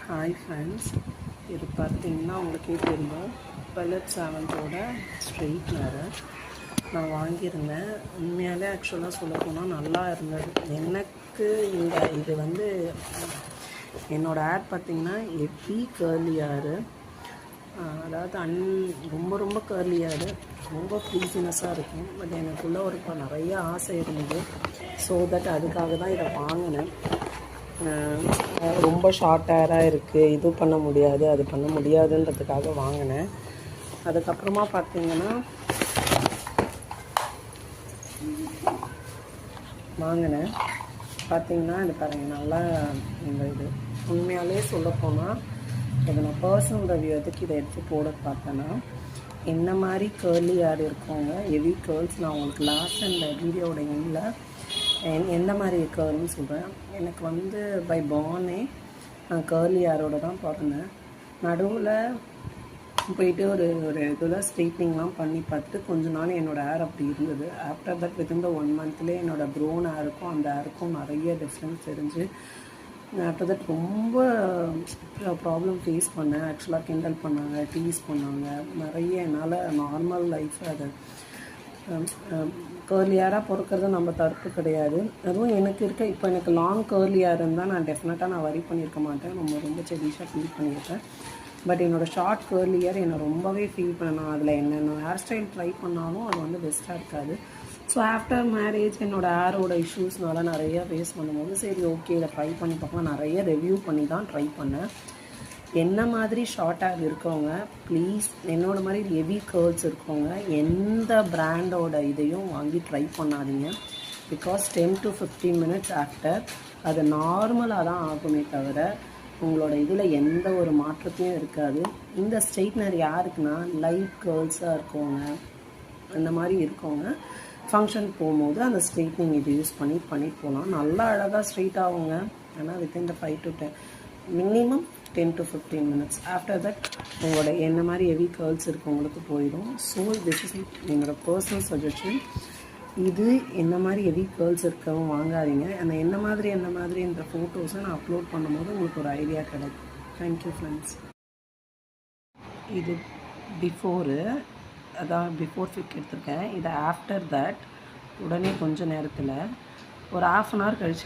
Hi friends, இது பார்த்திங்கன்னா உங்களுக்கே தெரியும் பெலட் செவன்த்தோட ஸ்ட்ரெயிட்னரு நான் வாங்கியிருந்தேன். உண்மையாலே ஆக்சுவலாக சொல்ல போனால் நல்லா இருந்தது. எனக்கு இது வந்து என்னோடய ஆட் பார்த்திங்கன்னா ஹெவி கேர்லி ஹேரு, அதாவது ரொம்ப கேர்லி ஹேரு, ரொம்ப ப்ளீஸினஸாக இருக்கும். பட் எனக்குள்ளே ஒரு நிறைய ஆசை இருந்தது. ஸோ தட் அதுக்காக தான் இதை வாங்கினேன். ரொம்ப ஷார்ட் ஹேராக இருக்குது, இது பண்ண முடியாது அது பண்ண முடியாதுன்றதுக்காக வாங்கினேன். அதுக்கப்புறமா பார்த்திங்கன்னா இது பாருங்கள் நல்லா இந்த இது உண்மையாலே சொல்லப்போனால் இதை நான் பர்சனல் ரிவ்யூ எதுக்கு இதை எடுத்து போட பார்த்தேன்னா, என்ன மாதிரி கேர்லி ஹேர் இருக்கவங்க ஹெவி கேர்ள்ஸ், நான் உங்களுக்கு லாஸ்ட் அந்த வீடியோட எண்ணில் எந்த மாதிரி கேர்ள்னு சொல்கிறேன். எனக்கு வந்து பை பார்னே நான் கேர்லி ஹேரோடு தான் பிறந்தேன். நடுவில் போயிட்டு ஒரு இதில் ஸ்ட்ரெயிட்னிங்லாம் பண்ணி பார்த்துட்டு கொஞ்ச நாள் என்னோடய ஹேர் அப்படி இருந்தது. ஆஃப்டர் தட் வித்தின் த 1 மந்த்லேயே என்னோடய ப்ரோன் ஹேருக்கும் அந்த ஹேருக்கும் நிறைய டிஃப்ரென்ஸ் தெரிஞ்சு ஆஃப்டர் தட் ரொம்ப ப்ராப்ளம் ஃபேஸ் பண்ணேன். ஆக்சுவலாக கிண்டல் பண்ணாங்க, டீஸ் பண்ணாங்க நிறைய. என்னால் நார்மல் லைஃப் அது கேர்லி ஹேராக பிறக்கிறது நம்ம தடுப்பு கிடையாது. அதுவும் இப்போ எனக்கு லாங் கேர்லி ஹேர் இருந்தால் நான் டெஃபினட்டாக நான் வரி பண்ணியிருக்க மாட்டேன், ரொம்ப செடிஷாக ஃபீல் பண்ணியிருக்கேன். பட் என்னோடய ஷார்ட் கேர்லி ஹேர் என்னை ரொம்பவே ஃபீல் பண்ணணும். அதில் என்னென்ன ஹேர் ஸ்டைல் ட்ரை பண்ணாலும் அது வந்து பெஸ்ட்டாக இருக்காது. ஸோ ஆஃப்டர் மேரேஜ் என்னோடய ஹேரோட இஷ்யூஸ்னால நிறையா ஃபேஸ் பண்ணும்போது சரி ஓகே இதை ட்ரை பண்ணி பார்க்கலாம், நிறைய ரிவ்யூ பண்ணி தான் ட்ரை பண்ணேன். என்ன மாதிரி ஷார்ட் ஹேர் இருக்கவங்க ப்ளீஸ், என்னோட மாதிரி ஹெவி கேர்ள்ஸ் இருக்கவங்க எந்த பிராண்டோட இதையும் வாங்கி ட்ரை பண்ணாதீங்க. பிகாஸ் 10 to 15 minutes ஆஃப்டர் அது நார்மலாக தான் ஆகுமே தவிர உங்களோட இதில் எந்த ஒரு மாற்றத்தையும் இருக்காது. இந்த ஸ்ட்ரெயிட்னர் யாருக்குன்னா லைட் கேர்ள்ஸாக இருக்கவங்க, அந்த மாதிரி இருக்கவங்க ஃபங்க்ஷன் போகும்போது அந்த ஸ்ட்ரெயிட்னிங் இது யூஸ் பண்ணி போகலாம். நல்லா அழகாக ஸ்ட்ரெயிட் ஆகுங்க. ஆனால் within the 5 to 10 minimum 10 to 15 minutes. After that உங்களோட என்ன மாதிரி ஹெவி கேர்ள்ஸ் இருக்கவங்களுக்கு போயிடும். ஸோ திஸ் இஸ் என்னோட பர்சனல் சஜஷன். இது என்ன மாதிரி ஹெவி கேர்ள்ஸ் இருக்கவும் வாங்காதீங்க. அந்த என்ன மாதிரின்ற ஃபோட்டோஸை நான் அப்லோட் பண்ணும்போது உங்களுக்கு ஒரு ஐடியா கிடைக்கும். Thank you friends. இது பிஃபோரு, அதான் பிஃபோர் ஃபிக் எடுத்திருக்கேன். இது ஆஃப்டர் தட் உடனே கொஞ்சம் நேரத்தில் ஒரு ½ an hour கழிச்சு